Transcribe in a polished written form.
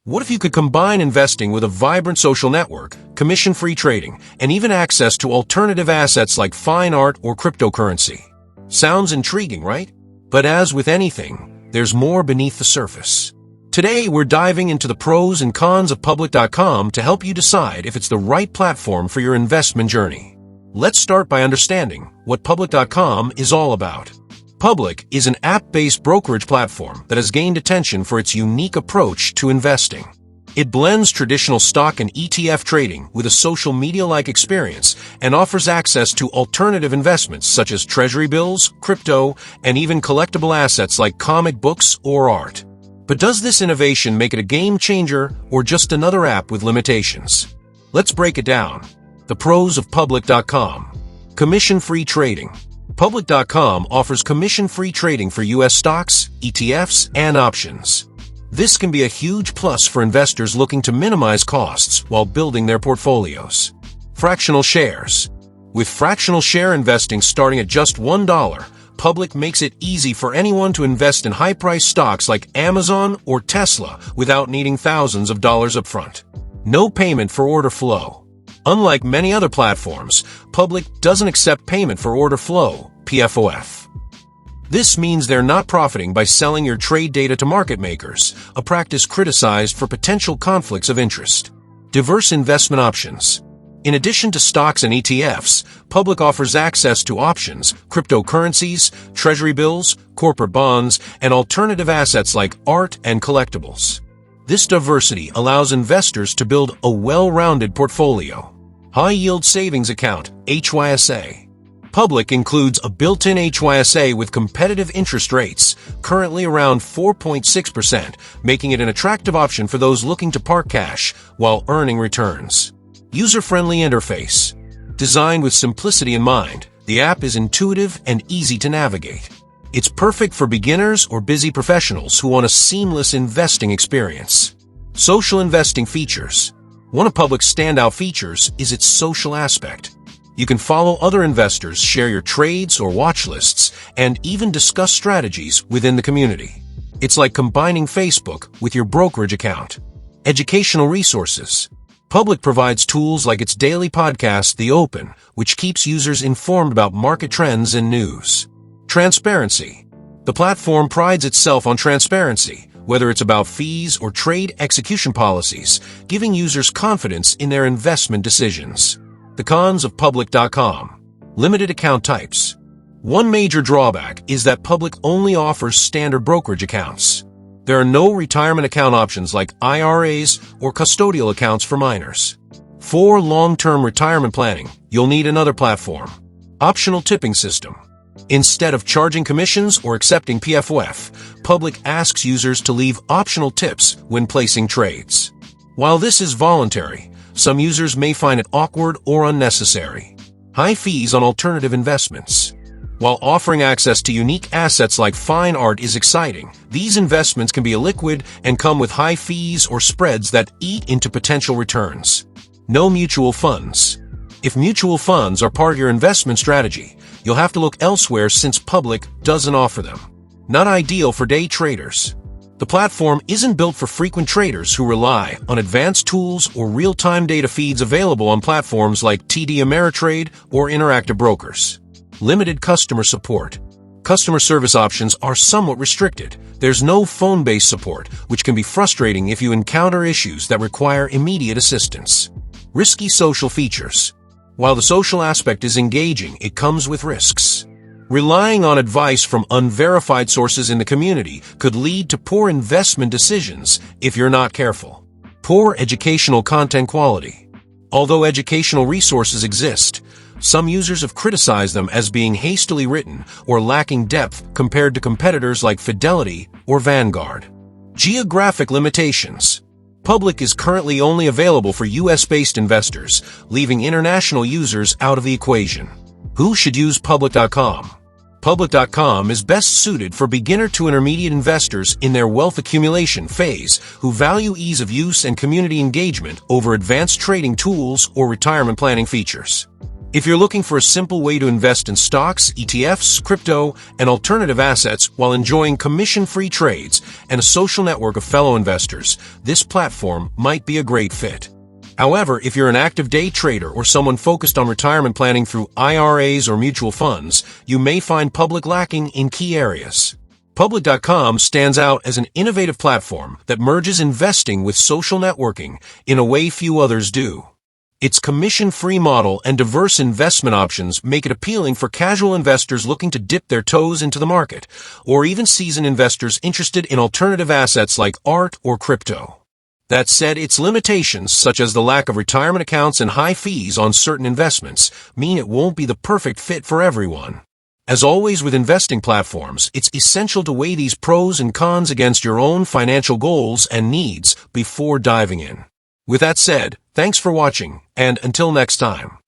What if you could combine investing with a vibrant social network, commission-free trading, and even access to alternative assets like fine art or cryptocurrency? Sounds intriguing, right? But as with anything, there's more beneath the surface. Today, we're diving into the pros and cons of public.com to help you decide if it's the right platform for your investment journey. Let's start by understanding what public.com is all about. Public is an app-based brokerage platform that has gained attention for its unique approach to investing. It blends traditional stock and ETF trading with a social media-like experience and offers access to alternative investments such as treasury bills, crypto, and even collectible assets like comic books or art. But does this innovation make it a game changer or just another app with limitations? Let's break it down. The pros of public.com. Commission-free trading. Public.com offers commission-free trading for U.S. stocks, ETFs, and options. This can be a huge plus for investors looking to minimize costs while building their portfolios. Fractional shares. With fractional share investing starting at just $1, Public makes it easy for anyone to invest in high-priced stocks like Amazon or Tesla without needing thousands of dollars upfront. No payment for order flow. Unlike many other platforms, Public doesn't accept payment for order flow, PFOF. This means they're not profiting by selling your trade data to market makers, a practice criticized for potential conflicts of interest. Diverse investment options. In addition to stocks and ETFs, Public offers access to options, cryptocurrencies, treasury bills, corporate bonds, and alternative assets like art and collectibles. This diversity allows investors to build a well-rounded portfolio. High-yield savings account, HYSA. Public includes a built-in HYSA with competitive interest rates, currently around 4.6%, making it an attractive option for those looking to park cash while earning returns. User-friendly interface. Designed with simplicity in mind, the app is intuitive and easy to navigate. It's perfect for beginners or busy professionals who want a seamless investing experience. Social investing features. One of Public's standout features is its social aspect. You can follow other investors, share your trades or watch lists, and even discuss strategies within the community. It's like combining Facebook with your brokerage account. Educational resources. Public provides tools like its daily podcast, The Open, which keeps users informed about market trends and news. Transparency. The platform prides itself on transparency, whether it's about fees or trade execution policies, giving users confidence in their investment decisions. The cons of public.com. Limited account types. One major drawback is that Public only offers standard brokerage accounts. There are no retirement account options like IRAs or custodial accounts for minors. For long-term retirement planning, you'll need another platform. Optional tipping system. Instead of charging commissions or accepting PFOF, Public asks users to leave optional tips when placing trades. While this is voluntary, some users may find it awkward or unnecessary. High fees on alternative investments. While offering access to unique assets like fine art is exciting, these investments can be illiquid and come with high fees or spreads that eat into potential returns. No mutual funds. If mutual funds are part of your investment strategy, you'll have to look elsewhere since Public doesn't offer them. Not ideal for day traders. The platform isn't built for frequent traders who rely on advanced tools or real-time data feeds available on platforms like TD Ameritrade or Interactive Brokers. Limited customer support. Customer service options are somewhat restricted. There's no phone-based support, which can be frustrating if you encounter issues that require immediate assistance. Risky social features. While the social aspect is engaging, it comes with risks. Relying on advice from unverified sources in the community could lead to poor investment decisions if you're not careful. Poor educational content quality. Although educational resources exist, some users have criticized them as being hastily written or lacking depth compared to competitors like Fidelity or Vanguard. Geographic limitations. Public is currently only available for US-based investors, leaving international users out of the equation. Who should use public.com? Public.com is best suited for beginner to intermediate investors in their wealth accumulation phase who value ease of use and community engagement over advanced trading tools or retirement planning features. If you're looking for a simple way to invest in stocks, ETFs, crypto, and alternative assets while enjoying commission-free trades and a social network of fellow investors, this platform might be a great fit. However, if you're an active day trader or someone focused on retirement planning through IRAs or mutual funds, you may find Public lacking in key areas. Public.com stands out as an innovative platform that merges investing with social networking in a way few others do. Its commission-free model and diverse investment options make it appealing for casual investors looking to dip their toes into the market, or even seasoned investors interested in alternative assets like art or crypto. That said, its limitations, such as the lack of retirement accounts and high fees on certain investments, mean it won't be the perfect fit for everyone. As always with investing platforms, it's essential to weigh these pros and cons against your own financial goals and needs before diving in. With that said, thanks for watching, and until next time.